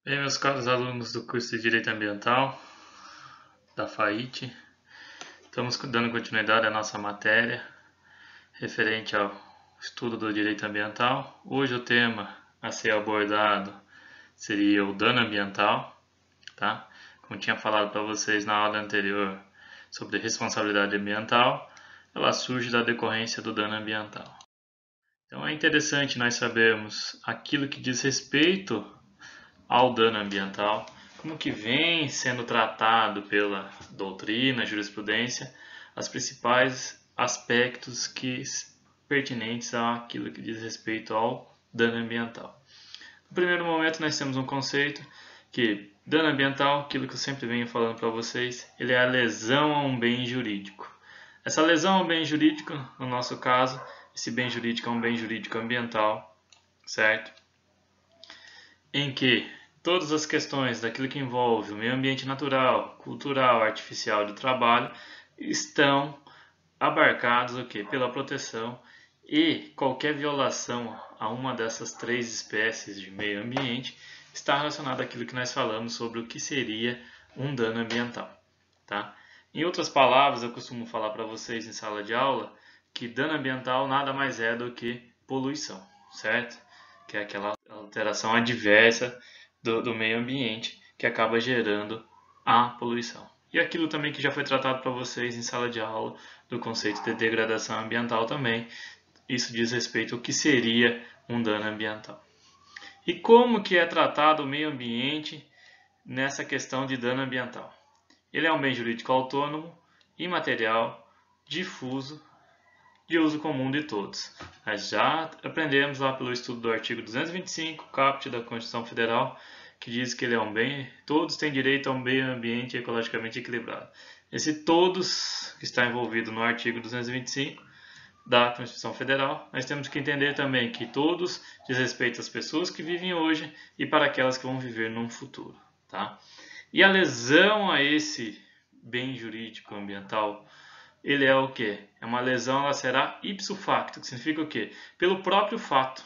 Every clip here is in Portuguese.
Bem, meus caros alunos do curso de Direito Ambiental da FAIT, estamos dando continuidade à nossa matéria referente ao estudo do direito ambiental. Hoje o tema a ser abordado seria o dano ambiental, tá? Como tinha falado para vocês na aula anterior sobre responsabilidade ambiental, ela surge da decorrência do dano ambiental. Então é interessante nós sabermos aquilo que diz respeito ao dano ambiental, como que vem sendo tratado pela doutrina, jurisprudência, os principais aspectos pertinentes àquilo que diz respeito ao dano ambiental. No primeiro momento nós temos um conceito que dano ambiental, aquilo que eu sempre venho falando para vocês, ele é a lesão a um bem jurídico. Essa lesão a um bem jurídico, no nosso caso, esse bem jurídico é um bem jurídico ambiental, certo? Em que todas as questões daquilo que envolve o meio ambiente natural, cultural, artificial do trabalho estão abarcados o quê? Pela proteção, e qualquer violação a uma dessas três espécies de meio ambiente está relacionada àquilo que nós falamos sobre o que seria um dano ambiental, tá? Em outras palavras, eu costumo falar para vocês em sala de aula que dano ambiental nada mais é do que poluição, certo? Que é aquela alteração adversa do meio ambiente que acaba gerando a poluição. E aquilo também que já foi tratado para vocês em sala de aula do conceito de degradação ambiental também, isso diz respeito ao que seria um dano ambiental. E como que é tratado o meio ambiente nessa questão de dano ambiental? Ele é um bem jurídico autônomo, imaterial, difuso, de uso comum de todos. Nós já aprendemos lá pelo estudo do artigo 225, caput da Constituição Federal, que diz que ele é um bem, todos têm direito a um meio ambiente ecologicamente equilibrado. Esse todos que está envolvido no artigo 225 da Constituição Federal, nós temos que entender também que todos diz respeito às pessoas que vivem hoje e para aquelas que vão viver num futuro, tá? E a lesão a esse bem jurídico ambiental, ele é o quê? É uma lesão, ela será ipso facto, que significa o quê? Pelo próprio fato.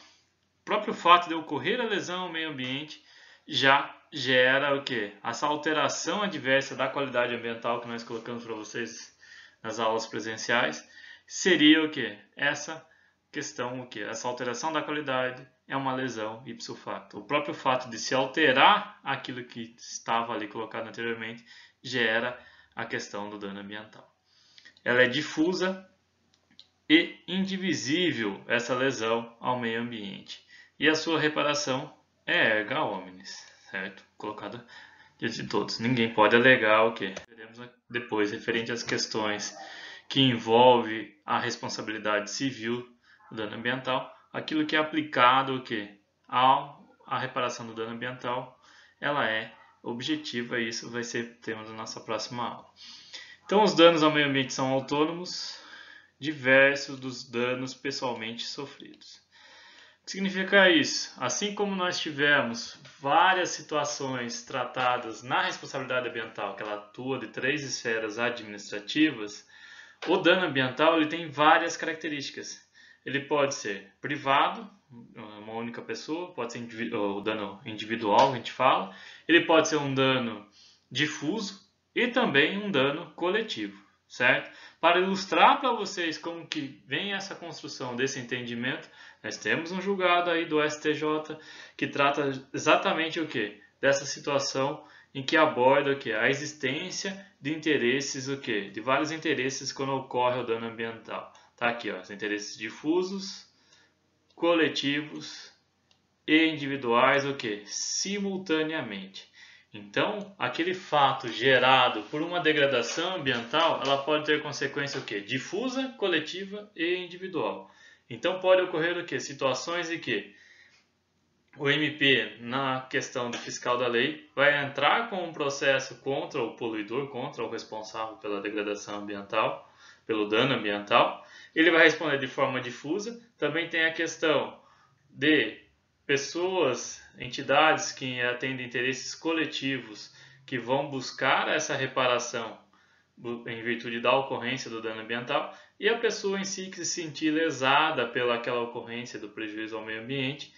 O próprio fato de ocorrer a lesão ao meio ambiente já gera o quê? Essa alteração adversa da qualidade ambiental que nós colocamos para vocês nas aulas presenciais, seria o quê? Essa questão, o quê? Essa alteração da qualidade é uma lesão ipso facto. O próprio fato de se alterar aquilo que estava ali colocado anteriormente gera a questão do dano ambiental. Ela é difusa e indivisível, essa lesão ao meio ambiente. E a sua reparação é erga omnes, certo? Colocada diante de todos. Ninguém pode alegar o que veremos depois, referente às questões que envolve a responsabilidade civil do dano ambiental, aquilo que é aplicado o que à reparação do dano ambiental, ela é objetiva e isso vai ser tema da nossa próxima aula. Então, os danos ao meio ambiente são autônomos, diversos dos danos pessoalmente sofridos. O que significa isso? Assim como nós tivemos várias situações tratadas na responsabilidade ambiental, que ela atua de três esferas administrativas, o dano ambiental ele tem várias características. Ele pode ser privado, uma única pessoa, pode ser o dano individual, a gente fala. Ele pode ser um dano difuso e também um dano coletivo, certo? Para ilustrar para vocês como que vem essa construção desse entendimento, nós temos um julgado aí do STJ que trata exatamente o que? Dessa situação em que aborda o que? A existência de interesses, o que? De vários interesses quando ocorre o dano ambiental. Tá aqui, ó, os interesses difusos, coletivos e individuais, o que? Simultaneamente. Então, aquele fato gerado por uma degradação ambiental, ela pode ter consequência o quê? Difusa, coletiva e individual. Então, pode ocorrer o quê? Situações em que o MP, na questão do fiscal da lei, vai entrar com um processo contra o poluidor, contra o responsável pela degradação ambiental, pelo dano ambiental. Ele vai responder de forma difusa. Também tem a questão de pessoas, entidades que atendem interesses coletivos que vão buscar essa reparação em virtude da ocorrência do dano ambiental, e a pessoa em si que se sentir lesada pela aquela ocorrência do prejuízo ao meio ambiente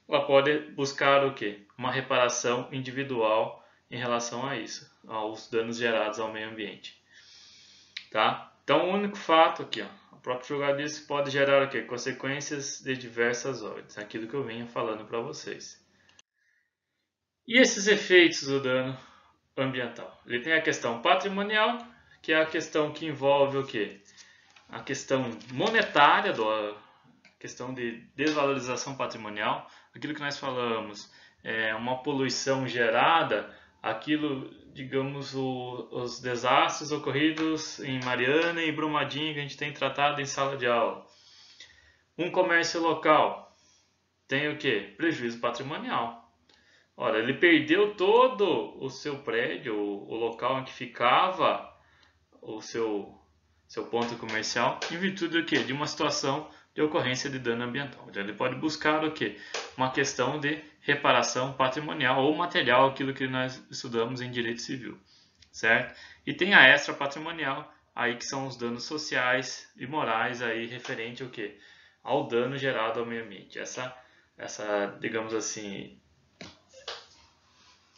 ela pode buscar o quê? Uma reparação individual em relação a isso, aos danos gerados ao meio ambiente. Tá? Então, o único fato aqui, ó, o próprio julgado diz que pode gerar o quê? Consequências de diversas ordens, aquilo que eu vinha falando para vocês. E esses efeitos do dano ambiental? Ele tem a questão patrimonial, que é a questão que envolve o quê? A questão monetária, a questão de desvalorização patrimonial, aquilo que nós falamos, é uma poluição gerada, aquilo, digamos, os desastres ocorridos em Mariana e Brumadinho que a gente tem tratado em sala de aula. Um comércio local tem o quê? Prejuízo patrimonial. Ora, ele perdeu todo o seu prédio, o local em que ficava o seu ponto comercial, em virtude do quê? De uma situação de ocorrência de dano ambiental. Então, ele pode buscar o quê? Uma questão de reparação patrimonial ou material, aquilo que nós estudamos em direito civil, certo? E tem a extra patrimonial, aí que são os danos sociais e morais aí referente ao quê? Ao dano gerado ao meio ambiente. Essa, digamos assim,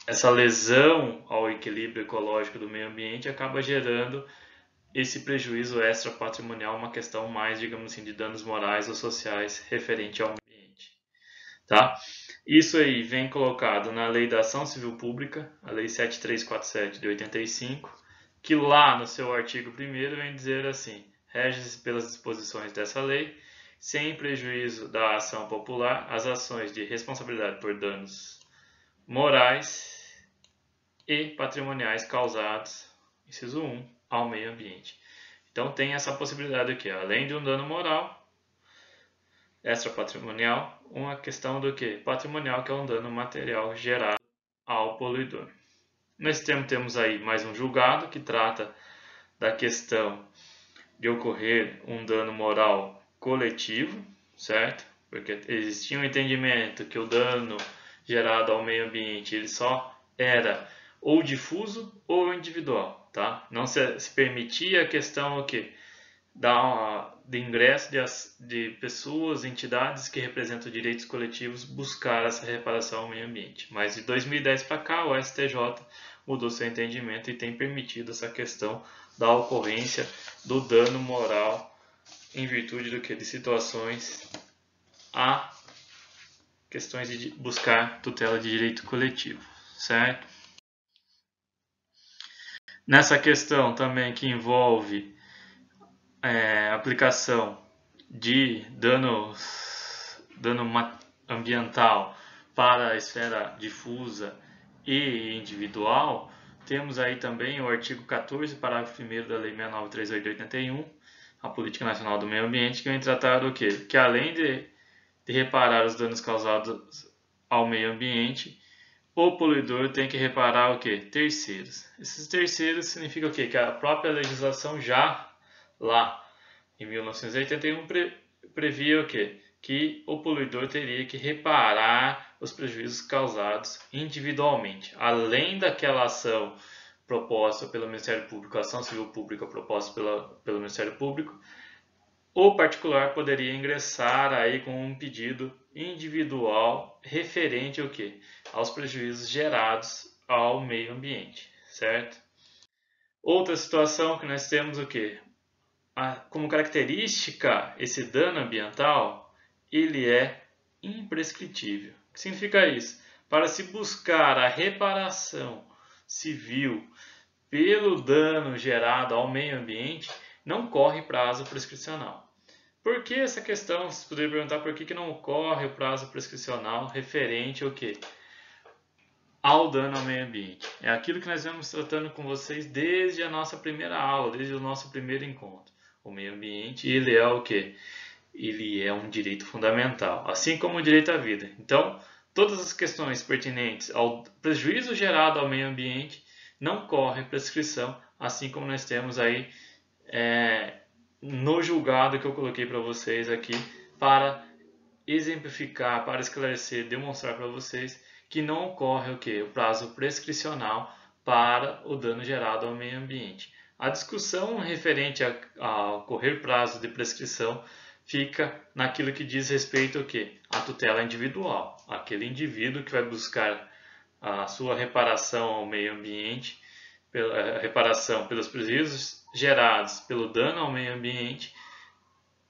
essa lesão ao equilíbrio ecológico do meio ambiente acaba gerando esse prejuízo extra patrimonial, uma questão mais, digamos assim, de danos morais ou sociais referente ao ambiente. Tá? Isso aí vem colocado na Lei da Ação Civil Pública, a Lei 7347 de 85, que lá no seu artigo 1º vem dizer assim: rege-se pelas disposições dessa lei, sem prejuízo da ação popular, as ações de responsabilidade por danos morais e patrimoniais causados, inciso 1, ao meio ambiente. Então tem essa possibilidade aqui, além de um dano moral, extra patrimonial, uma questão do que? Patrimonial, que é um dano material gerado ao poluidor. Nesse termo temos aí mais um julgado que trata da questão de ocorrer um dano moral coletivo, certo? Porque existia um entendimento que o dano gerado ao meio ambiente ele só era ou difuso ou individual, tá? Não se permitia a questão o quê? De ingresso de pessoas, entidades que representam direitos coletivos buscar essa reparação ao meio ambiente. Mas de 2010 para cá, o STJ mudou seu entendimento e tem permitido essa questão da ocorrência do dano moral em virtude do que? De situações a questões de buscar tutela de direito coletivo, certo? Nessa questão também que envolve aplicação de dano ambiental para a esfera difusa e individual, temos aí também o artigo 14, parágrafo 1º da Lei 6938 de 81, a Política Nacional do Meio Ambiente, que vem tratar do quê? Que além de reparar os danos causados ao meio ambiente, o poluidor tem que reparar o quê? Terceiros. Esses terceiros significa o quê? Que a própria legislação já lá em 1981 previa o quê? Que o poluidor teria que reparar os prejuízos causados individualmente, além daquela ação proposta pelo Ministério Público, a ação civil pública proposta pelo Ministério Público, o particular poderia ingressar aí com um pedido individual referente ao quê? Aos prejuízos gerados ao meio ambiente, certo? Outra situação que nós temos o quê? Como característica, esse dano ambiental, ele é imprescritível. O que significa isso? Para se buscar a reparação civil pelo dano gerado ao meio ambiente, não corre prazo prescricional. Por que essa questão? Você poderia perguntar por que não ocorre o prazo prescricional referente ao quê? Ao dano ao meio ambiente. É aquilo que nós vamos tratando com vocês desde a nossa primeira aula, desde o nosso primeiro encontro. O meio ambiente, ele é o quê? Ele é um direito fundamental, assim como o direito à vida. Então, todas as questões pertinentes ao prejuízo gerado ao meio ambiente não corre prescrição, assim como nós temos aí no julgado que eu coloquei para vocês aqui, para exemplificar, para esclarecer, demonstrar para vocês que não ocorre o quê? O prazo prescricional para o dano gerado ao meio ambiente. A discussão referente a ocorrer prazo de prescrição fica naquilo que diz respeito ao quê? À tutela individual. Aquele indivíduo que vai buscar a sua reparação ao meio ambiente, pela reparação pelos prejuízos gerados pelo dano ao meio ambiente.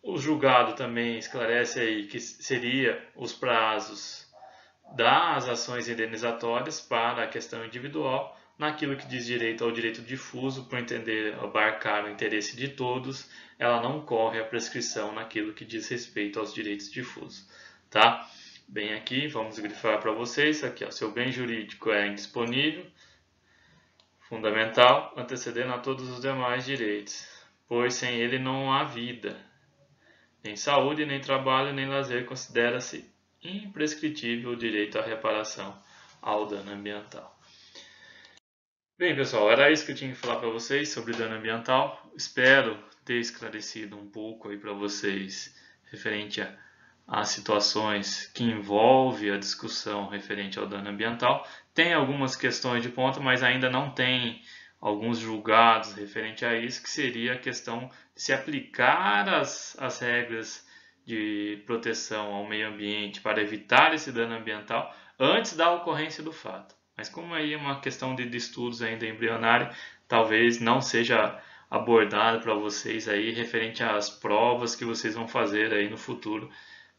O julgado também esclarece aí que seria os prazos das ações indenizatórias para a questão individual, naquilo que diz direito ao direito difuso, por entender abarcar o interesse de todos, ela não corre a prescrição naquilo que diz respeito aos direitos difusos, tá? Bem, aqui vamos grifar para vocês, aqui ó, seu bem jurídico é indisponível, fundamental, antecedendo a todos os demais direitos, pois sem ele não há vida, nem saúde, nem trabalho, nem lazer, considera-se imprescritível o direito à reparação ao dano ambiental. Bem, pessoal, era isso que eu tinha que falar para vocês sobre dano ambiental. Espero ter esclarecido um pouco aí para vocês referente a situações que envolvem a discussão referente ao dano ambiental. Tem algumas questões de ponta, mas ainda não tem alguns julgados referente a isso, que seria a questão de se aplicar as regras de proteção ao meio ambiente para evitar esse dano ambiental antes da ocorrência do fato. Mas como aí é uma questão de estudos ainda embrionário, talvez não seja abordado para vocês aí referente às provas que vocês vão fazer aí no futuro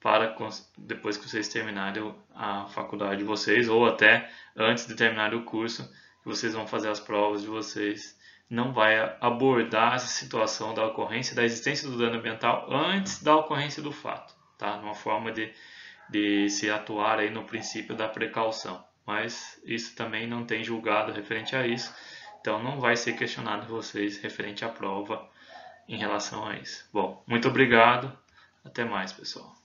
para depois que vocês terminarem a faculdade de vocês ou até antes de terminar o curso que vocês vão fazer as provas de vocês, não vai abordar essa situação da ocorrência, da existência do dano ambiental antes da ocorrência do fato, tá? Uma forma de se atuar aí no princípio da precaução. Mas isso também não tem julgado referente a isso, então não vai ser questionado vocês referente à prova em relação a isso. Bom, muito obrigado, até mais, pessoal.